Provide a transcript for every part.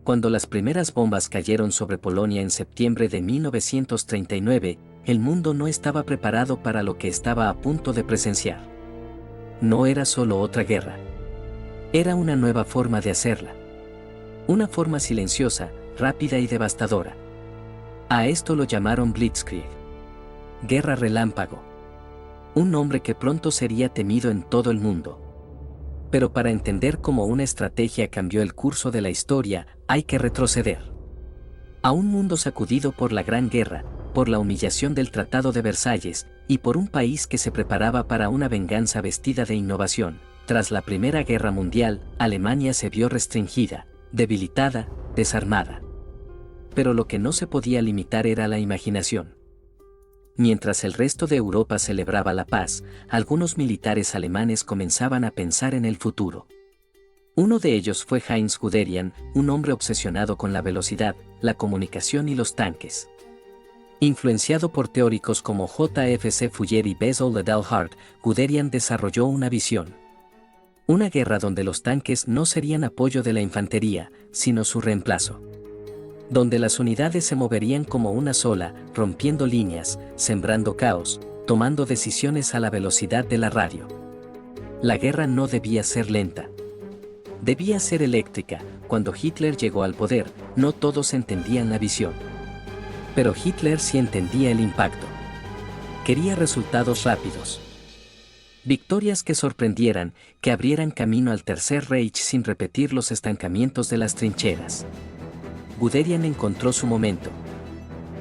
Cuando las primeras bombas cayeron sobre Polonia en septiembre de 1939, el mundo no estaba preparado para lo que estaba a punto de presenciar. No era solo otra guerra. Era una nueva forma de hacerla. Una forma silenciosa, rápida y devastadora. A esto lo llamaron Blitzkrieg. Guerra relámpago. Un nombre que pronto sería temido en todo el mundo. Pero para entender cómo una estrategia cambió el curso de la historia, hay que retroceder. A un mundo sacudido por la Gran Guerra, por la humillación del Tratado de Versalles, y por un país que se preparaba para una venganza vestida de innovación. Tras la Primera Guerra Mundial, Alemania se vio restringida, debilitada, desarmada. Pero lo que no se podía limitar era la imaginación. Mientras el resto de Europa celebraba la paz, algunos militares alemanes comenzaban a pensar en el futuro. Uno de ellos fue Heinz Guderian, un hombre obsesionado con la velocidad, la comunicación y los tanques. Influenciado por teóricos como J.F.C. Fourier y Basil Liddell-Hart, Guderian desarrolló una visión. Una guerra donde los tanques no serían apoyo de la infantería, sino su reemplazo. Donde las unidades se moverían como una sola, rompiendo líneas, sembrando caos, tomando decisiones a la velocidad de la radio. La guerra no debía ser lenta. Debía ser eléctrica. Cuando Hitler llegó al poder, no todos entendían la visión. Pero Hitler sí entendía el impacto. Quería resultados rápidos. Victorias que sorprendieran, que abrieran camino al Tercer Reich sin repetir los estancamientos de las trincheras. Guderian encontró su momento.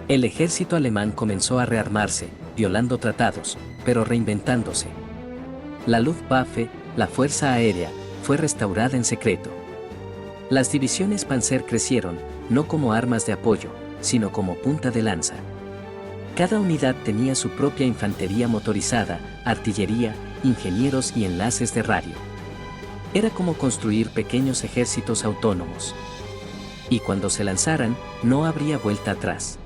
El ejército alemán comenzó a rearmarse, violando tratados, pero reinventándose. La Luftwaffe, la Fuerza Aérea, fue restaurada en secreto. Las divisiones Panzer crecieron, no como armas de apoyo, sino como punta de lanza. Cada unidad tenía su propia infantería motorizada, artillería, ingenieros y enlaces de radio. Era como construir pequeños ejércitos autónomos. Y cuando se lanzaran, no habría vuelta atrás.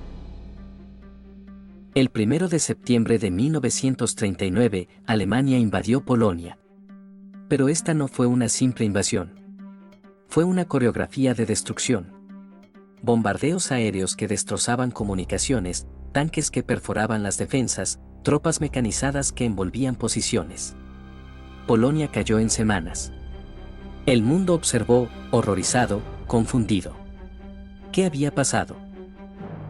El 1 de septiembre de 1939, Alemania invadió Polonia. Pero esta no fue una simple invasión. Fue una coreografía de destrucción. Bombardeos aéreos que destrozaban comunicaciones, tanques que perforaban las defensas, tropas mecanizadas que envolvían posiciones. Polonia cayó en semanas. El mundo observó, horrorizado, confundido. ¿Qué había pasado?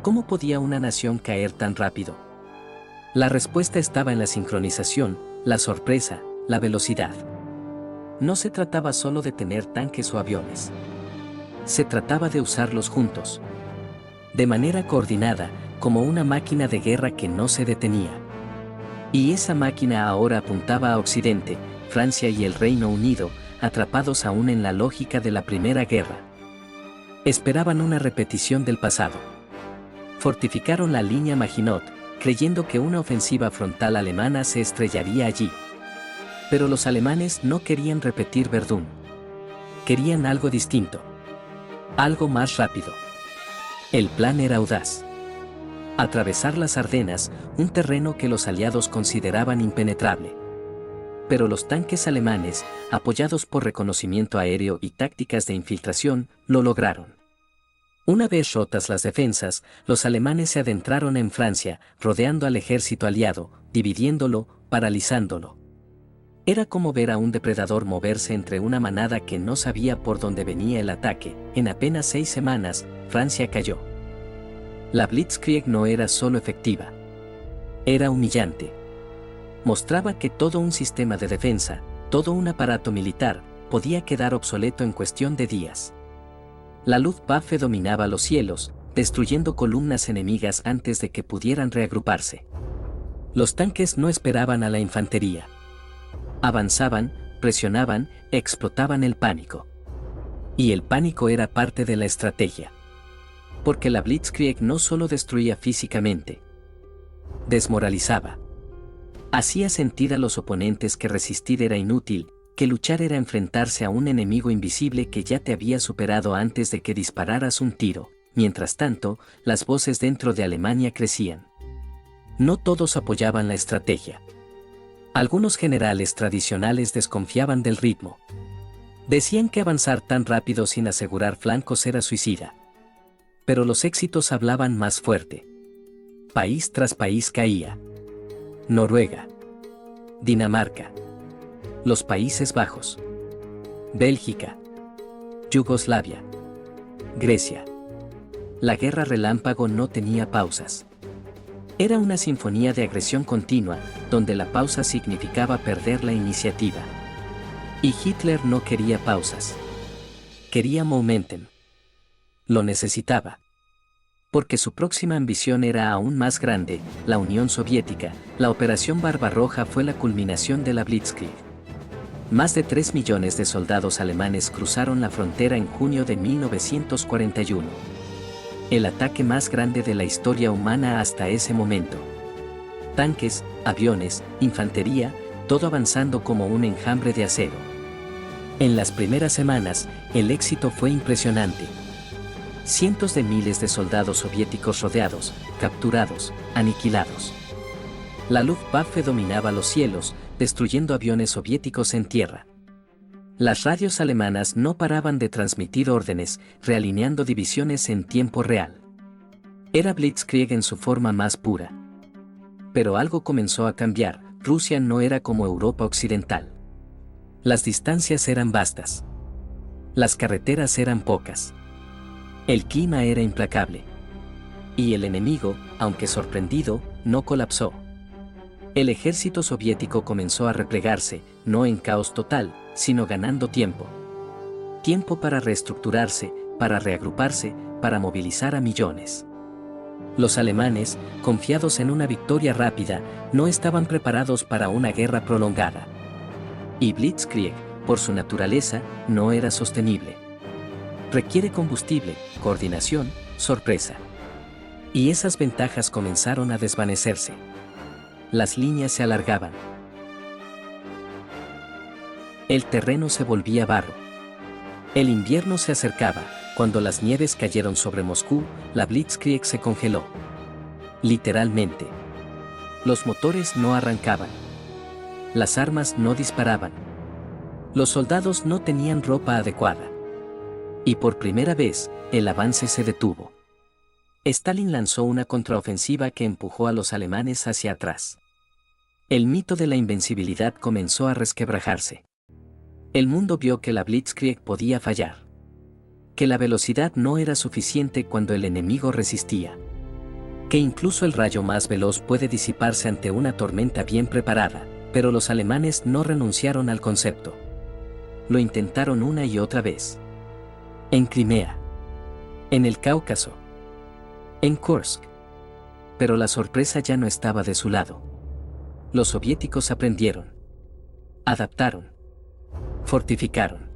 ¿Cómo podía una nación caer tan rápido? La respuesta estaba en la sincronización, la sorpresa, la velocidad. No se trataba solo de tener tanques o aviones. Se trataba de usarlos juntos. De manera coordinada, como una máquina de guerra que no se detenía. Y esa máquina ahora apuntaba a Occidente, Francia y el Reino Unido, atrapados aún en la lógica de la Primera Guerra. Esperaban una repetición del pasado. Fortificaron la línea Maginot, creyendo que una ofensiva frontal alemana se estrellaría allí. Pero los alemanes no querían repetir Verdún. Querían algo distinto. Algo más rápido. El plan era audaz. Atravesar las Ardenas, un terreno que los aliados consideraban impenetrable. Pero los tanques alemanes, apoyados por reconocimiento aéreo y tácticas de infiltración, lo lograron. Una vez rotas las defensas, los alemanes se adentraron en Francia, rodeando al ejército aliado, dividiéndolo, paralizándolo. Era como ver a un depredador moverse entre una manada que no sabía por dónde venía el ataque. En apenas 6 semanas, Francia cayó. La Blitzkrieg no era solo efectiva. Era humillante. Mostraba que todo un sistema de defensa, todo un aparato militar, podía quedar obsoleto en cuestión de días. La Luftwaffe dominaba los cielos, destruyendo columnas enemigas antes de que pudieran reagruparse. Los tanques no esperaban a la infantería. Avanzaban, presionaban, explotaban el pánico. Y el pánico era parte de la estrategia. Porque la Blitzkrieg no solo destruía físicamente, desmoralizaba. Hacía sentir a los oponentes que resistir era inútil, que luchar era enfrentarse a un enemigo invisible que ya te había superado antes de que dispararas un tiro. Mientras tanto, las voces dentro de Alemania crecían. No todos apoyaban la estrategia. Algunos generales tradicionales desconfiaban del ritmo. Decían que avanzar tan rápido sin asegurar flancos era suicida. Pero los éxitos hablaban más fuerte. País tras país caía. Noruega, Dinamarca, los Países Bajos, Bélgica, Yugoslavia, Grecia. La guerra relámpago no tenía pausas. Era una sinfonía de agresión continua, donde la pausa significaba perder la iniciativa. Y Hitler no quería pausas. Quería momentum. Lo necesitaba. Porque su próxima ambición era aún más grande, la Unión Soviética. La Operación Barbarroja fue la culminación de la Blitzkrieg. Más de 3 millones de soldados alemanes cruzaron la frontera en junio de 1941. El ataque más grande de la historia humana hasta ese momento. Tanques, aviones, infantería, todo avanzando como un enjambre de acero. En las primeras semanas, el éxito fue impresionante. Cientos de miles de soldados soviéticos rodeados, capturados, aniquilados. La Luftwaffe dominaba los cielos, destruyendo aviones soviéticos en tierra. Las radios alemanas no paraban de transmitir órdenes, realineando divisiones en tiempo real. Era Blitzkrieg en su forma más pura. Pero algo comenzó a cambiar. Rusia no era como Europa occidental. Las distancias eran vastas. Las carreteras eran pocas. El clima era implacable. Y el enemigo, aunque sorprendido, no colapsó. El ejército soviético comenzó a replegarse, no en caos total, sino ganando tiempo. Tiempo para reestructurarse, para reagruparse, para movilizar a millones. Los alemanes, confiados en una victoria rápida, no estaban preparados para una guerra prolongada. Y Blitzkrieg, por su naturaleza, no era sostenible. Requiere combustible, coordinación, sorpresa. Y esas ventajas comenzaron a desvanecerse. Las líneas se alargaban. El terreno se volvía barro. El invierno se acercaba. Cuando las nieves cayeron sobre Moscú, la Blitzkrieg se congeló. Literalmente. Los motores no arrancaban. Las armas no disparaban. Los soldados no tenían ropa adecuada. Y por primera vez, el avance se detuvo. Stalin lanzó una contraofensiva que empujó a los alemanes hacia atrás. El mito de la invencibilidad comenzó a resquebrajarse. El mundo vio que la Blitzkrieg podía fallar. Que la velocidad no era suficiente cuando el enemigo resistía. Que incluso el rayo más veloz puede disiparse ante una tormenta bien preparada, pero los alemanes no renunciaron al concepto. Lo intentaron una y otra vez. En Crimea. En el Cáucaso. En Kursk. Pero la sorpresa ya no estaba de su lado. Los soviéticos aprendieron. Adaptaron. Fortificaron.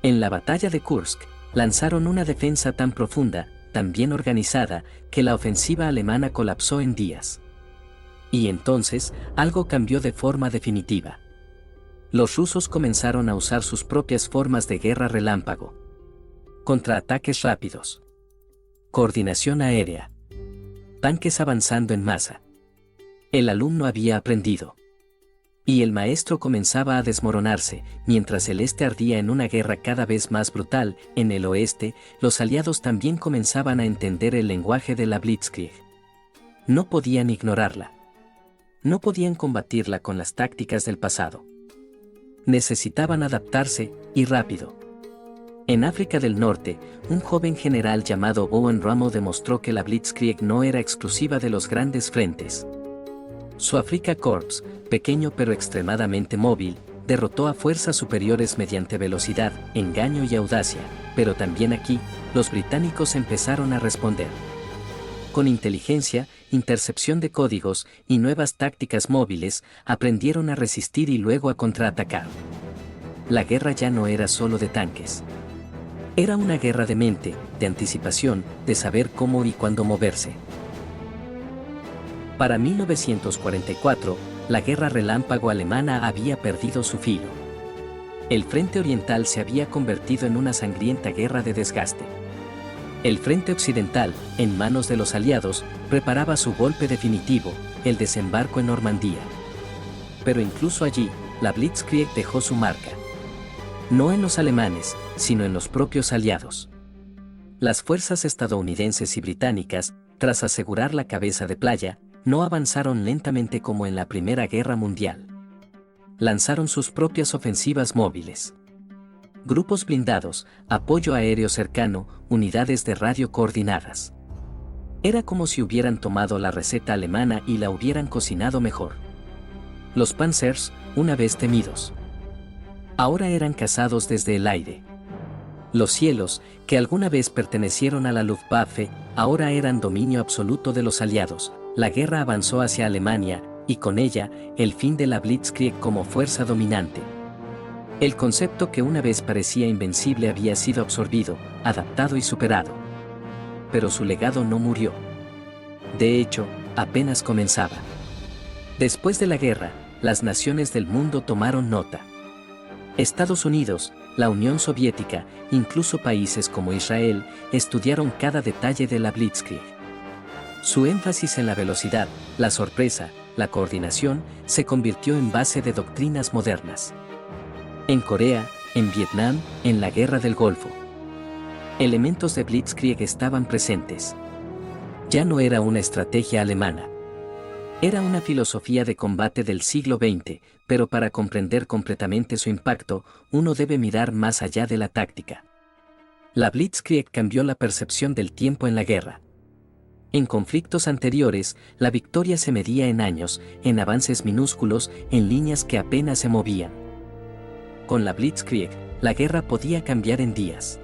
En la batalla de Kursk, lanzaron una defensa tan profunda, tan bien organizada, que la ofensiva alemana colapsó en días. Y entonces, algo cambió de forma definitiva. Los rusos comenzaron a usar sus propias formas de guerra relámpago. Contraataques rápidos. Coordinación aérea. Tanques avanzando en masa. El alumno había aprendido. Y el maestro comenzaba a desmoronarse, mientras el este ardía en una guerra cada vez más brutal. En el oeste, los aliados también comenzaban a entender el lenguaje de la Blitzkrieg. No podían ignorarla. No podían combatirla con las tácticas del pasado. Necesitaban adaptarse, y rápido. En África del Norte, un joven general llamado Owen Ramo demostró que la Blitzkrieg no era exclusiva de los grandes frentes. Su Afrika Korps, pequeño pero extremadamente móvil, derrotó a fuerzas superiores mediante velocidad, engaño y audacia, pero también aquí, los británicos empezaron a responder. Con inteligencia, intercepción de códigos y nuevas tácticas móviles, aprendieron a resistir y luego a contraatacar. La guerra ya no era solo de tanques. Era una guerra de mente, de anticipación, de saber cómo y cuándo moverse. Para 1944, la guerra relámpago alemana había perdido su filo. El frente oriental se había convertido en una sangrienta guerra de desgaste. El frente occidental, en manos de los aliados, preparaba su golpe definitivo, el desembarco en Normandía. Pero incluso allí, la Blitzkrieg dejó su marca. No en los alemanes, sino en los propios aliados. Las fuerzas estadounidenses y británicas, tras asegurar la cabeza de playa, no avanzaron lentamente como en la Primera Guerra Mundial. Lanzaron sus propias ofensivas móviles. Grupos blindados, apoyo aéreo cercano, unidades de radio coordinadas. Era como si hubieran tomado la receta alemana y la hubieran cocinado mejor. Los Panzers, una vez temidos, ahora eran cazados desde el aire. Los cielos, que alguna vez pertenecieron a la Luftwaffe, ahora eran dominio absoluto de los aliados. La guerra avanzó hacia Alemania, y con ella, el fin de la Blitzkrieg como fuerza dominante. El concepto que una vez parecía invencible había sido absorbido, adaptado y superado. Pero su legado no murió. De hecho, apenas comenzaba. Después de la guerra, las naciones del mundo tomaron nota. Estados Unidos, la Unión Soviética, incluso países como Israel, estudiaron cada detalle de la Blitzkrieg. Su énfasis en la velocidad, la sorpresa, la coordinación, se convirtió en base de doctrinas modernas. En Corea, en Vietnam, en la Guerra del Golfo. Elementos de Blitzkrieg estaban presentes. Ya no era una estrategia alemana. Era una filosofía de combate del siglo XX, pero para comprender completamente su impacto, uno debe mirar más allá de la táctica. La Blitzkrieg cambió la percepción del tiempo en la guerra. En conflictos anteriores, la victoria se medía en años, en avances minúsculos, en líneas que apenas se movían. Con la Blitzkrieg, la guerra podía cambiar en días.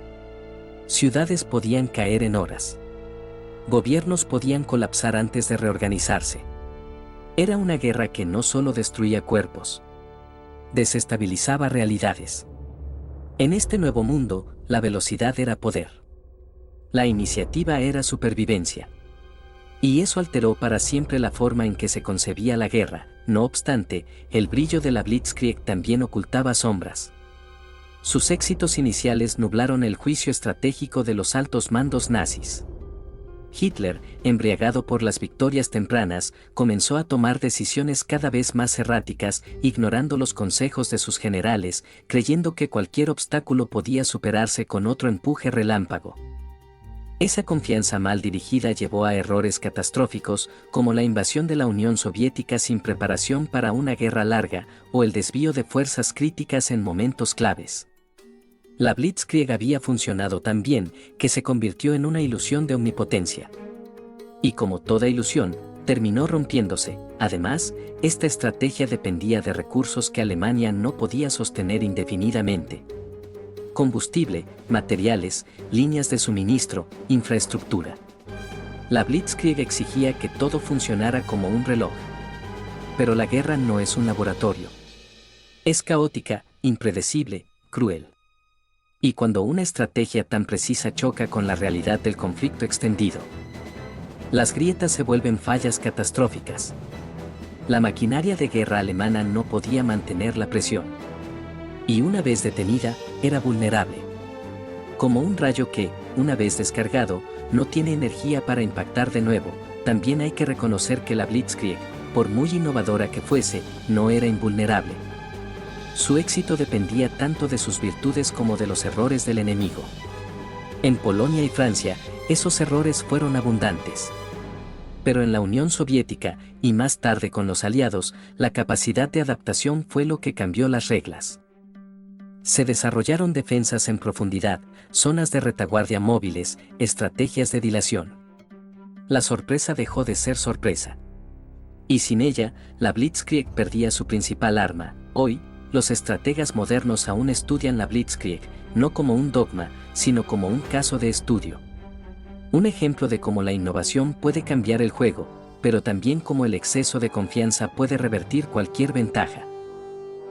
Ciudades podían caer en horas. Gobiernos podían colapsar antes de reorganizarse. Era una guerra que no solo destruía cuerpos, desestabilizaba realidades. En este nuevo mundo, la velocidad era poder. La iniciativa era supervivencia. Y eso alteró para siempre la forma en que se concebía la guerra. No obstante, el brillo de la Blitzkrieg también ocultaba sombras. Sus éxitos iniciales nublaron el juicio estratégico de los altos mandos nazis. Hitler, embriagado por las victorias tempranas, comenzó a tomar decisiones cada vez más erráticas, ignorando los consejos de sus generales, creyendo que cualquier obstáculo podía superarse con otro empuje relámpago. Esa confianza mal dirigida llevó a errores catastróficos, como la invasión de la Unión Soviética sin preparación para una guerra larga, o el desvío de fuerzas críticas en momentos claves. La Blitzkrieg había funcionado tan bien que se convirtió en una ilusión de omnipotencia. Y como toda ilusión, terminó rompiéndose. Además, esta estrategia dependía de recursos que Alemania no podía sostener indefinidamente. Combustible, materiales, líneas de suministro, infraestructura. La Blitzkrieg exigía que todo funcionara como un reloj. Pero la guerra no es un laboratorio. Es caótica, impredecible, cruel. Y cuando una estrategia tan precisa choca con la realidad del conflicto extendido, las grietas se vuelven fallas catastróficas. La maquinaria de guerra alemana no podía mantener la presión. Y una vez detenida, era vulnerable. Como un rayo que, una vez descargado, no tiene energía para impactar de nuevo, también hay que reconocer que la Blitzkrieg, por muy innovadora que fuese, no era invulnerable. Su éxito dependía tanto de sus virtudes como de los errores del enemigo. En Polonia y Francia, esos errores fueron abundantes. Pero en la Unión Soviética, y más tarde con los aliados, la capacidad de adaptación fue lo que cambió las reglas. Se desarrollaron defensas en profundidad, zonas de retaguardia móviles, estrategias de dilación. La sorpresa dejó de ser sorpresa. Y sin ella, la Blitzkrieg perdía su principal arma. Hoy, los estrategas modernos aún estudian la Blitzkrieg, no como un dogma, sino como un caso de estudio. Un ejemplo de cómo la innovación puede cambiar el juego, pero también cómo el exceso de confianza puede revertir cualquier ventaja.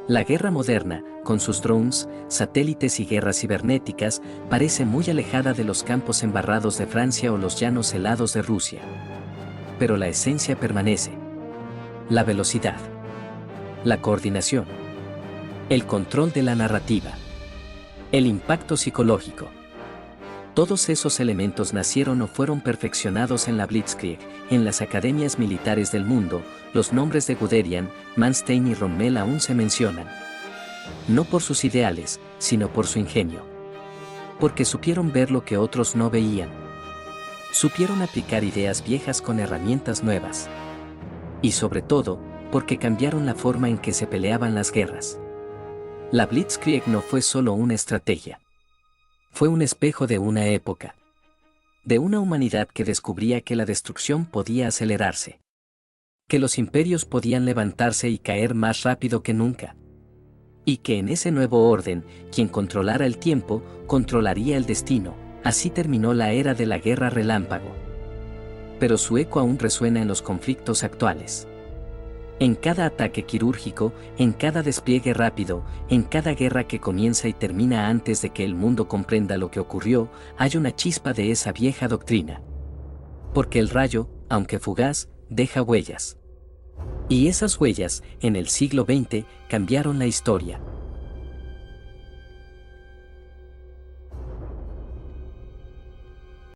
La guerra moderna, con sus drones, satélites y guerras cibernéticas, parece muy alejada de los campos embarrados de Francia o los llanos helados de Rusia. Pero la esencia permanece. La velocidad. La coordinación. El control de la narrativa. El impacto psicológico. Todos esos elementos nacieron o fueron perfeccionados en la Blitzkrieg. En las academias militares del mundo, los nombres de Guderian, Manstein y Rommel aún se mencionan. No por sus ideales, sino por su ingenio. Porque supieron ver lo que otros no veían. Supieron aplicar ideas viejas con herramientas nuevas. Y sobre todo, porque cambiaron la forma en que se peleaban las guerras. La Blitzkrieg no fue solo una estrategia. Fue un espejo de una época. De una humanidad que descubría que la destrucción podía acelerarse. Que los imperios podían levantarse y caer más rápido que nunca. Y que en ese nuevo orden, quien controlara el tiempo, controlaría el destino. Así terminó la era de la guerra relámpago. Pero su eco aún resuena en los conflictos actuales. En cada ataque quirúrgico, en cada despliegue rápido, en cada guerra que comienza y termina antes de que el mundo comprenda lo que ocurrió, hay una chispa de esa vieja doctrina. Porque el rayo, aunque fugaz, deja huellas. Y esas huellas, en el siglo XX, cambiaron la historia.